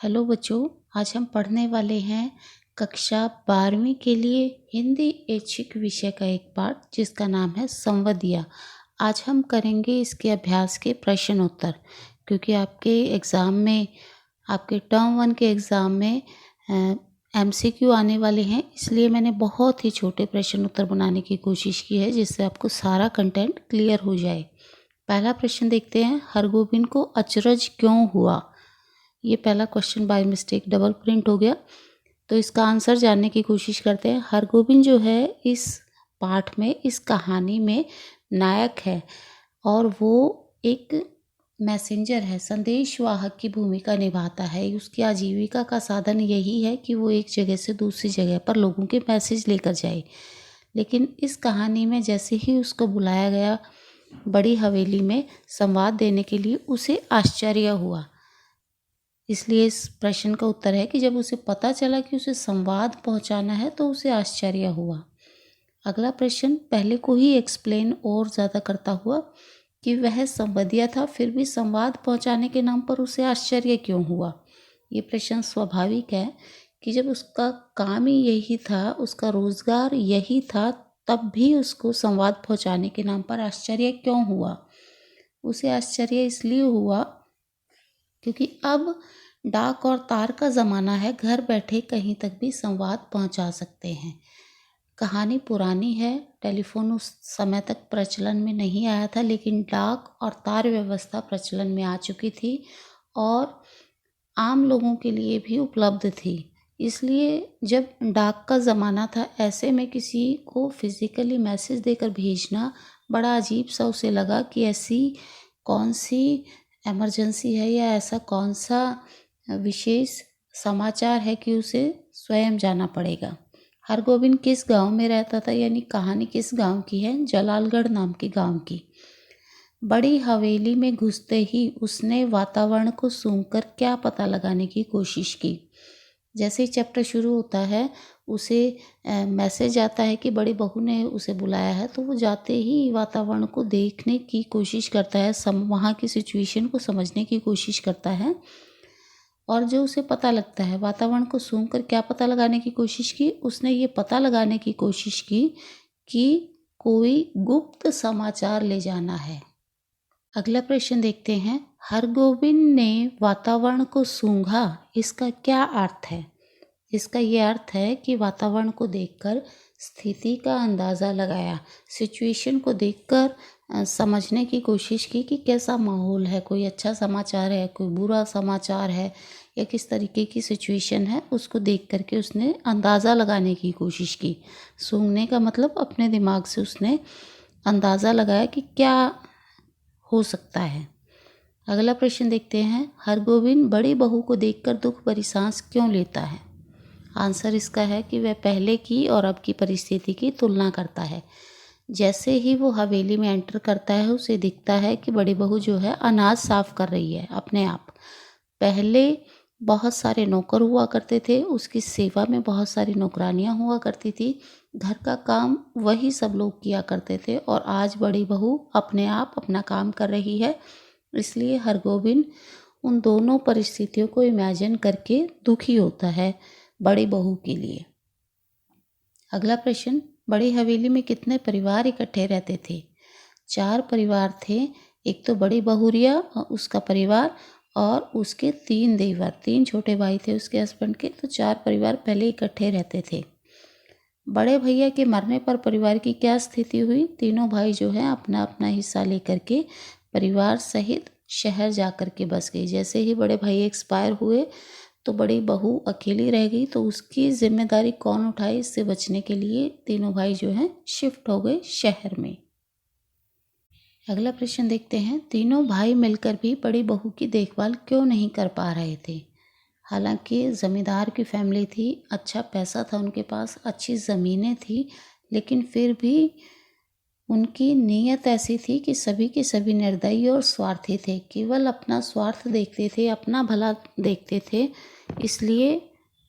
Hello बच्चों, आज हम पढ़ने वाले हैं कक्षा 12वीं के लिए हिंदी ऐच्छिक विषय का एक पाठ जिसका नाम है संवदिया। आज हम करेंगे इसके अभ्यास के प्रश्न उत्तर, क्योंकि आपके टर्म 1 के एग्ज़ाम में MCQ आने वाले हैं, इसलिए मैंने बहुत ही छोटे प्रश्न उत्तर बनाने की कोशिश की है जिससे आपको सारा कंटेंट क्लियर हो जाए। पहला प्रश्न देखते हैं, हरगोविंद को अचरज क्यों हुआ। ये पहला question by mistake double print हो गया, तो इसका आंसर जानने की कोशिश करते हैं। हरगोविंद जो है इस पाठ में, इस कहानी में नायक है और वो एक मैसेंजर है, संदेशवाहक की भूमिका निभाता है। उसकी आजीविका का साधन यही है कि वो एक जगह से दूसरी जगह पर लोगों के मैसेज लेकर जाए। लेकिन इस कहानी में जैसे ही उसको बुलाया गया बड़ी हवेली में संवाद देने के लिए, उसे आश्चर्य हुआ। इसलिए इस प्रश्न का उत्तर है कि जब उसे पता चला कि उसे संवाद पहुंचाना है तो उसे आश्चर्य हुआ। अगला प्रश्न पहले को ही एक्सप्लेन और ज़्यादा करता हुआ कि वह संवदिया था, फिर भी संवाद पहुंचाने के नाम पर उसे आश्चर्य क्यों हुआ। ये प्रश्न स्वाभाविक है कि जब उसका काम ही यही था, उसका रोज़गार यही था, तब भी उसको संवाद पहुंचाने के नाम पर आश्चर्य क्यों हुआ। उसे आश्चर्य इसलिए हुआ क्योंकि अब डाक और तार का ज़माना है, घर बैठे कहीं तक भी संवाद पहुंचा सकते हैं। कहानी पुरानी है, टेलीफोन उस समय तक प्रचलन में नहीं आया था, लेकिन डाक और तार व्यवस्था प्रचलन में आ चुकी थी और आम लोगों के लिए भी उपलब्ध थी। इसलिए जब डाक का ज़माना था, ऐसे में किसी को फिज़िकली मैसेज देकर भेजना बड़ा अजीब सा उसे लगा कि ऐसी कौन सी इमरजेंसी है या ऐसा कौन सा विशेष समाचार है कि उसे स्वयं जाना पड़ेगा। हरगोविंद किस गांव में रहता था, यानी कहानी किस गांव की है, जलालगढ़ नाम के गांव की। बड़ी हवेली में घुसते ही उसने वातावरण को सूंघकर क्या पता लगाने की कोशिश की। जैसे ही चैप्टर शुरू होता है उसे मैसेज आता है कि बड़ी बहू ने उसे बुलाया है, तो वो जाते ही वातावरण को देखने की कोशिश करता है, वहाँ की सिचुएशन को समझने की कोशिश करता है। और जो उसे पता लगता है, वातावरण को सूंघकर क्या पता लगाने की कोशिश की, उसने ये पता लगाने की कोशिश की कि कोई गुप्त समाचार ले जाना है। अगला प्रश्न देखते हैं, हरगोविंद ने वातावरण को सूंघा, इसका क्या अर्थ है। इसका ये अर्थ है कि वातावरण को देखकर स्थिति का अंदाज़ा लगाया, सिचुएशन को देखकर समझने की कोशिश की कि कैसा माहौल है, कोई अच्छा समाचार है, कोई बुरा समाचार है, या किस तरीके की सिचुएशन है, उसको देख करके उसने अंदाज़ा लगाने की कोशिश की। सूंघने का मतलब अपने दिमाग से उसने अंदाज़ा लगाया कि क्या हो सकता है। अगला प्रश्न देखते हैं, हरगोविंद बड़ी बहू को देखकर दुख भरी सांस क्यों लेता है। आंसर इसका है कि वह पहले की और अब की परिस्थिति की तुलना करता है। जैसे ही वो हवेली में एंटर करता है, उसे दिखता है कि बड़ी बहू जो है अनाज साफ कर रही है अपने आप। पहले बहुत सारे नौकर हुआ करते थे, उसकी सेवा में बहुत सारी नौकरानियां हुआ करती थी, घर का काम वही सब लोग किया करते थे, और आज बड़ी बहू अपने आप अपना काम कर रही है। इसलिए हरगोविंद उन दोनों परिस्थितियों को इमेजिन करके दुखी होता है बड़ी बहू के लिए। अगला प्रश्न, बड़ी हवेली में कितने परिवार इकट्ठे रहते थे। 4 परिवार थे। एक तो बड़ी बहुरिया और उसका परिवार, और उसके 3 देवर, 3 छोटे भाई थे उसके हस्बैंड के, तो 4 परिवार पहले इकट्ठे रहते थे। बड़े भैया के मरने पर परिवार की क्या स्थिति हुई। तीनों भाई जो है अपना अपना हिस्सा लेकर के परिवार सहित शहर जा कर के बस गई। जैसे ही बड़े भाई एक्सपायर हुए तो बड़ी बहू अकेली रह गई, तो उसकी जिम्मेदारी कौन उठाई। इससे बचने के लिए तीनों भाई जो हैं शिफ्ट हो गए शहर में। अगला प्रश्न देखते हैं, तीनों भाई मिलकर भी बड़ी बहू की देखभाल क्यों नहीं कर पा रहे थे। हालांकि ज़मींदार की फैमिली थी, अच्छा पैसा था उनके पास, अच्छी ज़मीनें थी, लेकिन फिर भी उनकी नीयत ऐसी थी कि सभी के सभी निर्दयी और स्वार्थी थे, केवल अपना स्वार्थ देखते थे, अपना भला देखते थे। इसलिए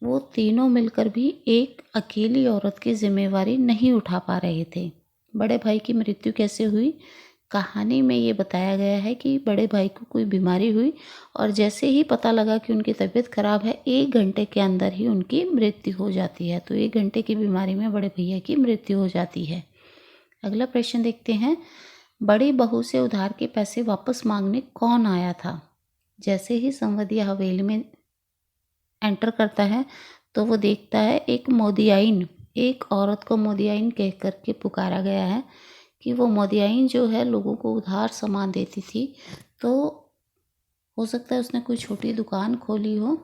वो तीनों मिलकर भी एक अकेली औरत की जिम्मेवारी नहीं उठा पा रहे थे। बड़े भाई की मृत्यु कैसे हुई। कहानी में ये बताया गया है कि बड़े भाई को कोई बीमारी हुई और जैसे ही पता लगा कि उनकी तबीयत खराब है, 1 घंटे के अंदर ही उनकी मृत्यु हो जाती है। तो 1 घंटे की बीमारी में बड़े भैया की मृत्यु हो जाती है। अगला प्रश्न देखते हैं, बड़ी बहू से उधार के पैसे वापस मांगने कौन आया था? जैसे ही संवदिया हवेली में एंटर करता है तो वो देखता है एक मोदियाइन, एक औरत को मोदियाइन कह करके पुकारा गया है कि वो मोदियाइन जो है लोगों को उधार सामान देती थी। तो हो सकता है उसने कोई छोटी दुकान खोली हो।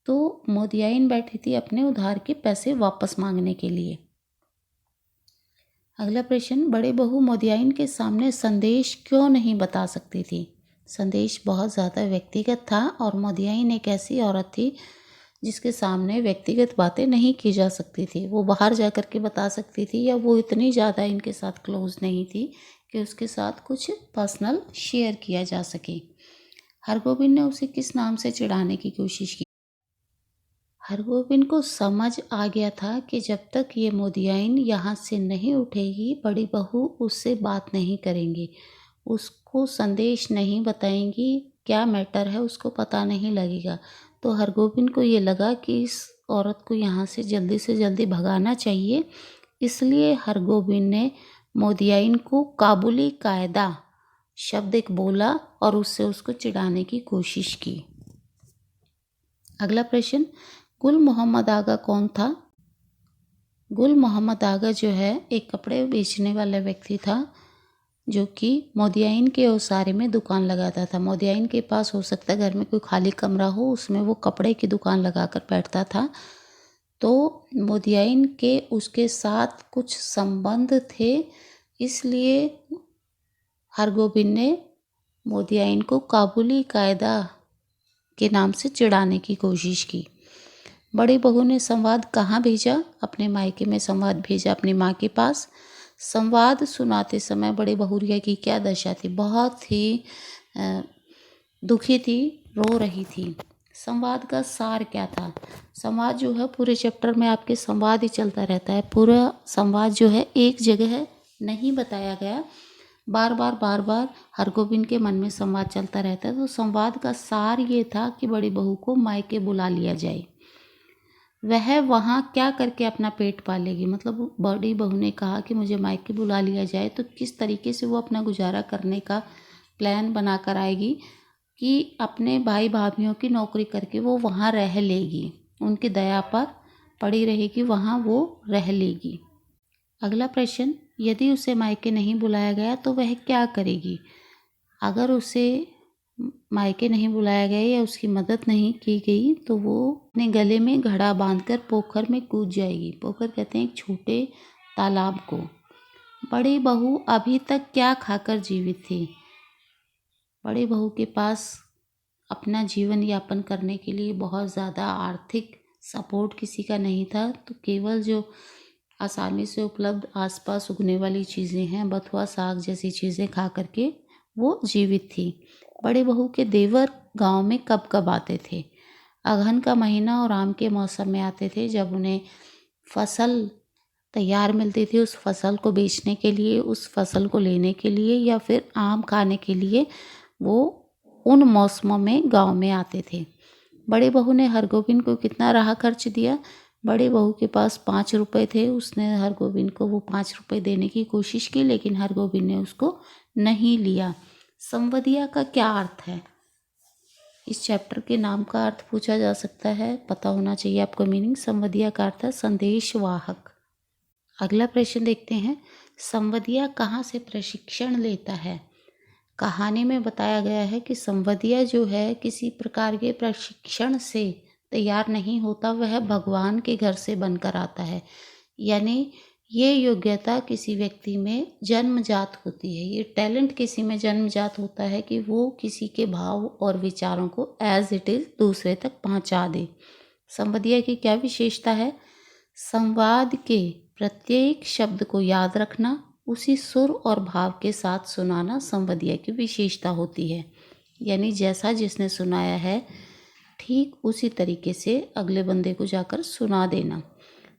तो मोदियाइन बैठी थी अपने उधार के पैसे वापस मांगने के लिए। अगला प्रश्न, बड़े बहू मोदियाइन के सामने संदेश क्यों नहीं बता सकती थी? संदेश बहुत ज़्यादा व्यक्तिगत था और मोदियाइन एक ऐसी औरत थी जिसके सामने व्यक्तिगत बातें नहीं की जा सकती थी। वो बाहर जा कर के बता सकती थी, या वो इतनी ज़्यादा इनके साथ क्लोज नहीं थी कि उसके साथ कुछ पर्सनल शेयर किया जा सके। हरगोविंद ने उसे किस नाम से चिढ़ाने की कोशिश की? हरगोविंद को समझ आ गया था कि जब तक ये मोदियाइन यहाँ से नहीं उठेगी, बड़ी बहू उससे बात नहीं करेंगी, उसको संदेश नहीं बताएंगी, क्या मैटर है उसको पता नहीं लगेगा। तो हरगोविंद को ये लगा कि इस औरत को यहाँ से जल्दी भगाना चाहिए। इसलिए हरगोविंद ने मोदियाइन को काबुली कायदा शब्द एक बोला और उससे उसको चिढ़ाने की कोशिश की। अगला प्रश्न, गुल मोहम्मद आगा कौन था? गुल मोहम्मद आगा जो है एक कपड़े बेचने वाला व्यक्ति था जो कि मोदियाइन के ओसारे में दुकान लगाता था। मोदियाइन के पास हो सकता है घर में कोई खाली कमरा हो, उसमें वो कपड़े की दुकान लगाकर बैठता था। तो मोदियाइन के उसके साथ कुछ संबंध थे, इसलिए हरगोविंद ने मोदियाइन को काबुली कायदा के नाम से चिढ़ाने की कोशिश की। बड़ी बहू ने संवाद कहाँ भेजा? अपने मायके में संवाद भेजा, अपनी माँ के पास। संवाद सुनाते समय बड़े बहुरिया की क्या दशा थी? बहुत ही दुखी थी, रो रही थी। संवाद का सार क्या था? संवाद जो है पूरे चैप्टर में आपके संवाद ही चलता रहता है। पूरा संवाद जो है एक जगह नहीं बताया गया, बार बार हरगोविंद के मन में संवाद चलता रहता है। तो संवाद का सार ये था कि बड़ी बहू को मायके बुला लिया जाए। वह वहाँ क्या करके अपना पेट पालेगी? मतलब बड़ी बहू ने कहा कि मुझे मायके बुला लिया जाए, तो किस तरीके से वो अपना गुजारा करने का प्लान बना कर आएगी कि अपने भाई भाभीयों की नौकरी करके वो वहाँ रह लेगी, उनकी दया पर पड़ी रहेगी, वहाँ वो रह लेगी। अगला प्रश्न, यदि उसे मायके नहीं बुलाया गया तो वह क्या करेगी? अगर उसे मायके नहीं बुलाया गया या उसकी मदद नहीं की गई तो वो अपने गले में घड़ा बांधकर पोखर में कूद जाएगी। पोखर कहते हैं एक छोटे तालाब को। बड़ी बहू अभी तक क्या खाकर जीवित थी? बड़ी बहू के पास अपना जीवन यापन करने के लिए बहुत ज़्यादा आर्थिक सपोर्ट किसी का नहीं था, तो केवल जो आसानी से उपलब्ध आसपास उगने वाली चीज़ें हैं, बथुआ साग जैसी चीज़ें खा करके वो जीवित थी। बड़े बहू के देवर गांव में कब कब आते थे? अगहन का महीना और आम के मौसम में आते थे, जब उन्हें फसल तैयार मिलती थी उस फसल को बेचने के लिए, उस फसल को लेने के लिए, या फिर आम खाने के लिए वो उन मौसमों में गांव में आते थे। बड़ी बहू ने हरगोविंद को कितना राह खर्च दिया? बड़ी बहू के पास 5 रुपये थे। उसने हरगोविंद को वो 5 रुपये देने की कोशिश की, लेकिन हरगोविंद ने उसको नहीं लिया। संवदिया का क्या अर्थ है? इस चैप्टर के नाम का अर्थ पूछा जा सकता है, पता होना चाहिए आपको मीनिंग। संवदिया का अर्थ है संदेशवाहक। अगला प्रश्न देखते हैं, संवदिया कहाँ से प्रशिक्षण लेता है? कहानी में बताया गया है कि संवदिया जो है किसी प्रकार के प्रशिक्षण से तैयार नहीं होता, वह भगवान के घर से बनकर आता है। यानी ये योग्यता किसी व्यक्ति में जन्मजात होती है, ये टैलेंट किसी में जन्मजात होता है कि वो किसी के भाव और विचारों को एज इट इज़ दूसरे तक पहुंचा दे। संवदिया की क्या विशेषता है? संवाद के प्रत्येक शब्द को याद रखना, उसी सुर और भाव के साथ सुनाना संवदिया की विशेषता होती है। यानी जैसा जिसने सुनाया है ठीक उसी तरीके से अगले बंदे को जाकर सुना देना।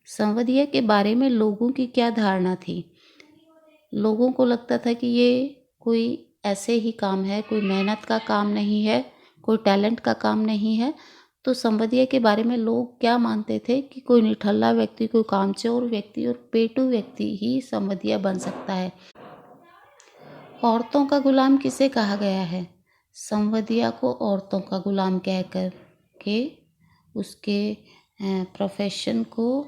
संवदिया के बारे में लोगों की क्या धारणा थी? लोगों को लगता था कि ये कोई ऐसे ही काम है, कोई मेहनत का काम नहीं है, कोई टैलेंट का काम नहीं है। तो संवदिया के बारे में लोग क्या मानते थे कि कोई निठल्ला व्यक्ति, कोई कामचोर व्यक्ति और पेटू व्यक्ति ही संवदिया बन सकता है। औरतों का गुलाम किसे कहा गया है? संवदिया को औरतों का गुलाम कह कर के उसके प्रोफेशन को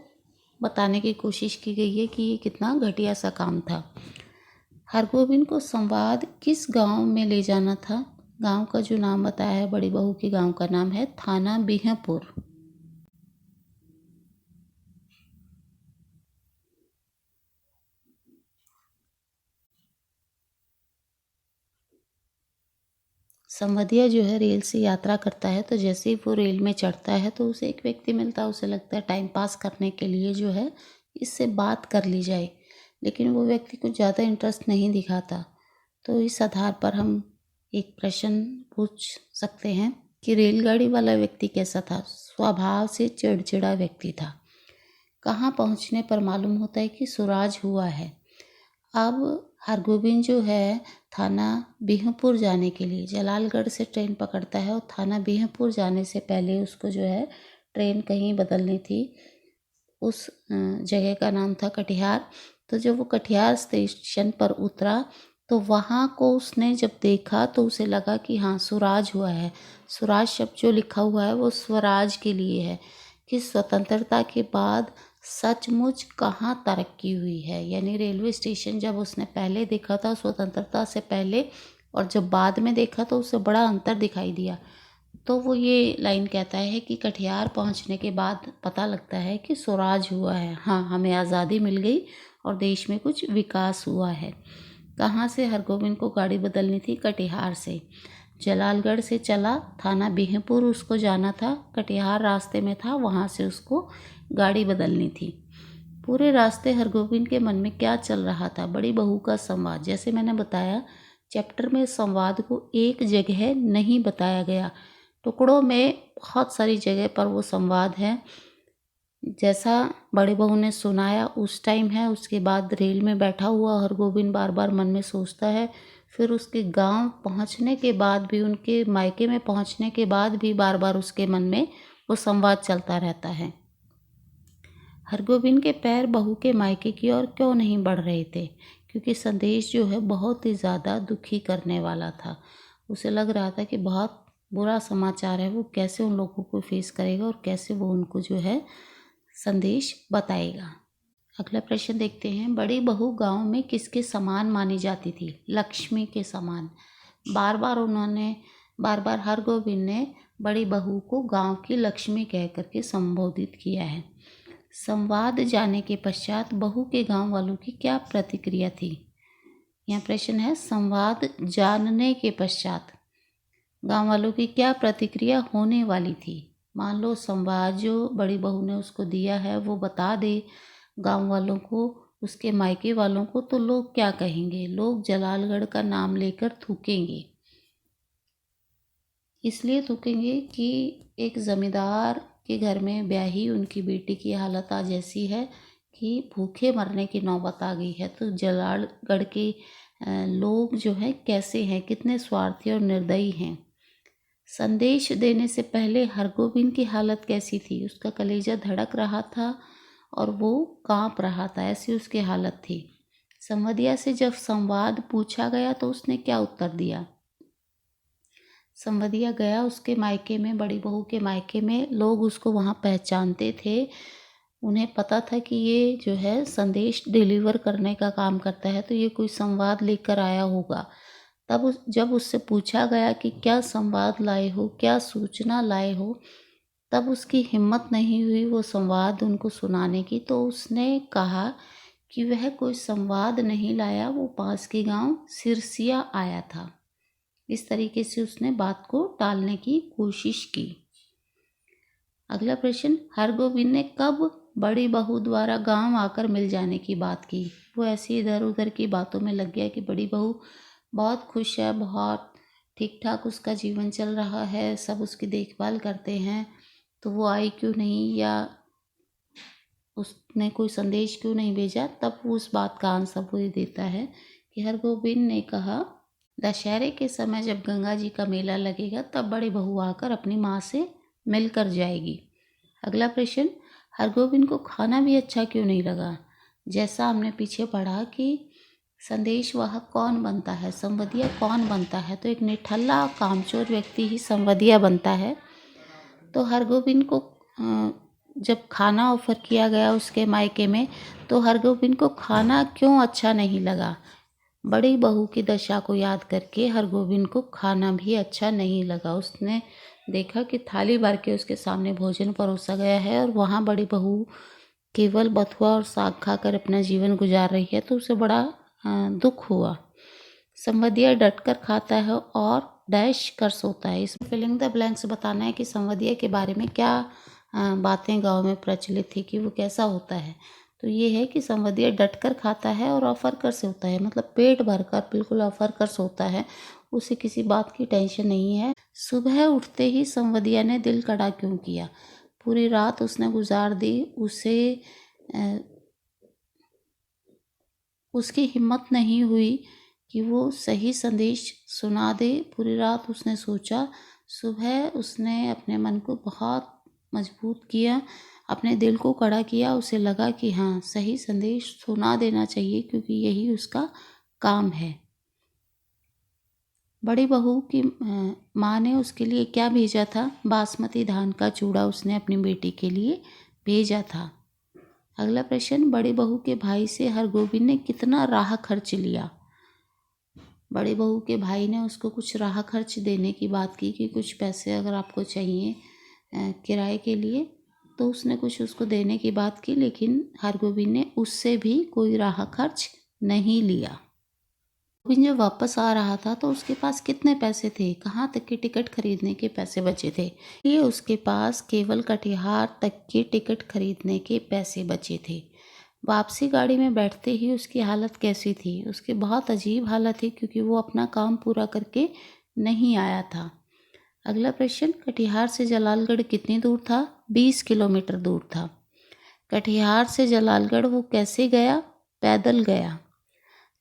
बताने की कोशिश की गई है कि ये कितना घटिया सा काम था। हरगोविंद को संवाद किस गांव में ले जाना था? गांव का जो नाम बताया है बड़ी बहू के गांव का नाम है थाना बिहपुर। संवदिया जो है रेल से यात्रा करता है, तो जैसे ही वो रेल में चढ़ता है तो उसे एक व्यक्ति मिलता है। उसे लगता है टाइम पास करने के लिए जो है इससे बात कर ली जाए, लेकिन वो व्यक्ति कुछ ज़्यादा इंटरेस्ट नहीं दिखाता। तो इस आधार पर हम एक प्रश्न पूछ सकते हैं कि रेलगाड़ी वाला व्यक्ति कैसा था? स्वभाव से चिड़चिड़ा व्यक्ति था। कहाँ पहुँचने पर मालूम होता है कि सुराज हुआ है? अब हरगोविंद जो है थाना बिहपुर जाने के लिए जलालगढ़ से ट्रेन पकड़ता है, और थाना बिहपुर जाने से पहले उसको जो है ट्रेन कहीं बदलनी थी। उस जगह का नाम था कटिहार। तो जब वो कटिहार स्टेशन पर उतरा तो वहाँ को उसने जब देखा तो उसे लगा कि हाँ सुराज हुआ है। सुराज शब्द जो लिखा हुआ है वो स्वराज के लिए है कि स्वतंत्रता के बाद सचमुच कहाँ तरक्की हुई है। यानी रेलवे स्टेशन जब उसने पहले देखा था स्वतंत्रता से पहले, और जब बाद में देखा तो उसे बड़ा अंतर दिखाई दिया। तो वो ये लाइन कहता है कि कटिहार पहुंचने के बाद पता लगता है कि स्वराज हुआ है। हाँ, हमें आज़ादी मिल गई और देश में कुछ विकास हुआ है। कहाँ से हरगोविंद को गाड़ी बदलनी थी? कटिहार से। जलालगढ़ से चला, थाना बिहपुर उसको जाना था, कटिहार रास्ते में था, वहाँ से उसको गाड़ी बदलनी थी। पूरे रास्ते हरगोविंद के मन में क्या चल रहा था? बड़ी बहू का संवाद। जैसे मैंने बताया चैप्टर में संवाद को एक जगह नहीं बताया गया, टुकड़ों में बहुत सारी जगह पर वो संवाद है। जैसा बड़ी बहू ने सुनाया उस टाइम है, उसके बाद रेल में बैठा हुआ हरगोविंद बार बार मन में सोचता है। फिर उसके गांव पहुंचने के बाद भी, उनके मायके में पहुंचने के बाद भी बार बार उसके मन में वो संवाद चलता रहता है। हरगोविंद के पैर बहू के मायके की ओर क्यों नहीं बढ़ रहे थे? क्योंकि संदेश जो है बहुत ही ज़्यादा दुखी करने वाला था। उसे लग रहा था कि बहुत बुरा समाचार है, वो कैसे उन लोगों को फेस करेगा और कैसे वो उनको जो है संदेश बताएगा। अगला प्रश्न देखते हैं। बड़ी बहू गांव में किसके समान मानी जाती थी? लक्ष्मी के समान। बार बार हरगोविंद ने बड़ी बहू को गांव की लक्ष्मी कह करके संबोधित किया है। संवाद जाने के पश्चात बहू के गांव वालों की क्या प्रतिक्रिया थी? यह प्रश्न है, संवाद जानने के पश्चात गांव वालों की क्या प्रतिक्रिया होने वाली थी? मान लो संवाद जो बड़ी बहू ने उसको दिया है वो बता दे गांव वालों को, उसके मायके वालों को, तो लोग क्या कहेंगे? लोग जलालगढ़ का नाम लेकर थूकेंगे। इसलिए थूकेंगे कि एक जमींदार के घर में ब्याही उनकी बेटी की हालत आज ऐसी है कि भूखे मरने की नौबत आ गई है। तो जलालगढ़ के लोग जो हैं कैसे हैं, कितने स्वार्थी और निर्दयी हैं। संदेश देने से पहले हरगोविंद की हालत कैसी थी? उसका कलेजा धड़क रहा था और वो कांप रहा था, ऐसी उसकी हालत थी। संवदिया से जब संवाद पूछा गया तो उसने क्या उत्तर दिया? संवदिया गया उसके मायके में, बड़ी बहू के मायके में। लोग उसको वहाँ पहचानते थे, उन्हें पता था कि ये जो है संदेश डिलीवर करने का काम करता है, तो ये कोई संवाद लेकर आया होगा। तब जब उससे पूछा गया कि क्या संवाद लाए हो, क्या सूचना लाए हो, तब उसकी हिम्मत नहीं हुई वो संवाद उनको सुनाने की। तो उसने कहा कि वह कोई संवाद नहीं लाया, वो पास के गांव सिरसिया आया था। इस तरीके से उसने बात को टालने की कोशिश की। अगला प्रश्न, हरगोविंद ने कब बड़ी बहू द्वारा गांव आकर मिल जाने की बात की? वो ऐसी इधर उधर की बातों में लग गया कि बड़ी बहू बहुत खुश है, बहुत ठीक ठाक उसका जीवन चल रहा है, सब उसकी देखभाल करते हैं, तो वो आई क्यों नहीं, या उसने कोई संदेश क्यों नहीं भेजा? तब वो उस बात का आंसर वो देता है कि हरगोविंद ने कहा दशहरे के समय जब गंगा जी का मेला लगेगा तब बड़ी बहू आकर अपनी माँ से मिलकर जाएगी। अगला प्रश्न, हरगोविंद को खाना भी अच्छा क्यों नहीं लगा? जैसा हमने पीछे पढ़ा कि संदेशवाहक कौन बनता है, संवदिया कौन बनता है, तो एक निठल्ला कामचोर व्यक्ति ही संवदिया बनता है। तो हरगोविंद को जब खाना ऑफर किया गया उसके मायके में, तो हरगोविंद को खाना क्यों अच्छा नहीं लगा? बड़ी बहू की दशा को याद करके हरगोविंद को खाना भी अच्छा नहीं लगा। उसने देखा कि थाली भर के उसके सामने भोजन परोसा गया है और वहाँ बड़ी बहू केवल बथुआ और साग खाकर अपना जीवन गुजार रही है, तो उसे बड़ा दुख हुआ। संवदिया डटकर खाता है और डैश कर सोता है। इसमें फिलिंग द ब्लैंक्स बताना है कि संवदिया के बारे में क्या बातें गांव में प्रचलित थी, कि वो कैसा होता है। तो ये है कि संवदिया डटकर खाता है और ऑफर कर सोता है, मतलब पेट भरकर बिल्कुल ऑफर कर सोता है, उसे किसी बात की टेंशन नहीं है। सुबह उठते ही संवदिया ने दिल कड़ा क्यों किया? पूरी रात उसने गुजार दी, उसकी हिम्मत नहीं हुई कि वो सही संदेश सुना दे। पूरी रात उसने सोचा। सुबह उसने अपने मन को बहुत मजबूत किया, अपने दिल को कड़ा किया। उसे लगा कि हाँ, सही संदेश सुना देना चाहिए क्योंकि यही उसका काम है। बड़ी बहू की माँ ने उसके लिए क्या भेजा था? बासमती धान का चूड़ा उसने अपनी बेटी के लिए भेजा था। अगला प्रश्न, बड़ी बहू के भाई से हरगोविंद ने कितना राह खर्च लिया? बड़ी बहू के भाई ने उसको कुछ राह खर्च देने की बात की कि कुछ पैसे अगर आपको चाहिए किराए के लिए, तो उसने कुछ उसको देने की बात की, लेकिन हरगोविंद ने उससे भी कोई राह खर्च नहीं लिया। गोविंद जब वापस आ रहा था तो उसके पास कितने पैसे थे? कहाँ तक की टिकट खरीदने के पैसे बचे थे? ये उसके पास केवल कटिहार तक की टिकट खरीदने के पैसे बचे थे। वापसी गाड़ी में बैठते ही उसकी हालत कैसी थी? उसकी बहुत अजीब हालत थी क्योंकि वो अपना काम पूरा करके नहीं आया था। अगला प्रश्न, कटिहार से जलालगढ़ कितनी दूर था? 20 किलोमीटर दूर था। कटिहार से जलालगढ़ वो कैसे गया? पैदल गया।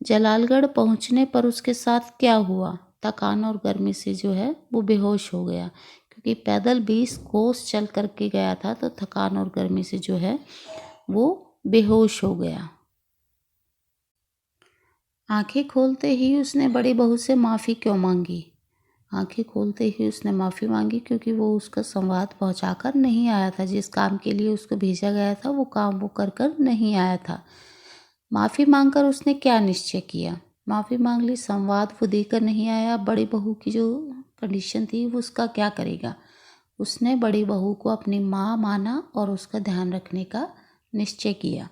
जलालगढ़ पहुंचने पर उसके साथ क्या हुआ? थकान और गर्मी से जो है वो बेहोश हो गया, क्योंकि पैदल 20 कोस चल करके गया था, तो थकान और गर्मी से जो है वो बेहोश हो गया। आंखें खोलते ही उसने बड़ी बहू से माफ़ी क्यों मांगी? आंखें खोलते ही उसने माफ़ी मांगी क्योंकि वो उसका संवाद पहुंचाकर नहीं आया था। जिस काम के लिए उसको भेजा गया था वो काम वो कर कर नहीं आया था। माफ़ी मांगकर उसने क्या निश्चय किया? माफ़ी मांग ली, संवाद वो देकर नहीं आया, बड़ी बहू की जो कंडीशन थी वो उसका क्या करेगा? उसने बड़ी बहू को अपनी माँ माना और उसका ध्यान रखने का निश्चय किया।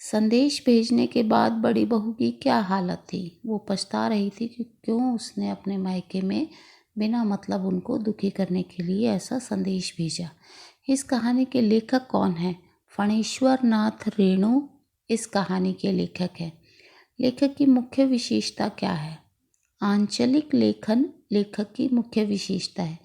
संदेश भेजने के बाद बड़ी बहू की क्या हालत थी? वो पछता रही थी कि क्यों उसने अपने मायके में बिना मतलब उनको दुखी करने के लिए ऐसा संदेश भेजा। इस कहानी के लेखक कौन है? फणीश्वर नाथ रेणु इस कहानी के लेखक हैं। लेखक की मुख्य विशेषता क्या है? आंचलिक लेखन लेखक की मुख्य विशेषता है।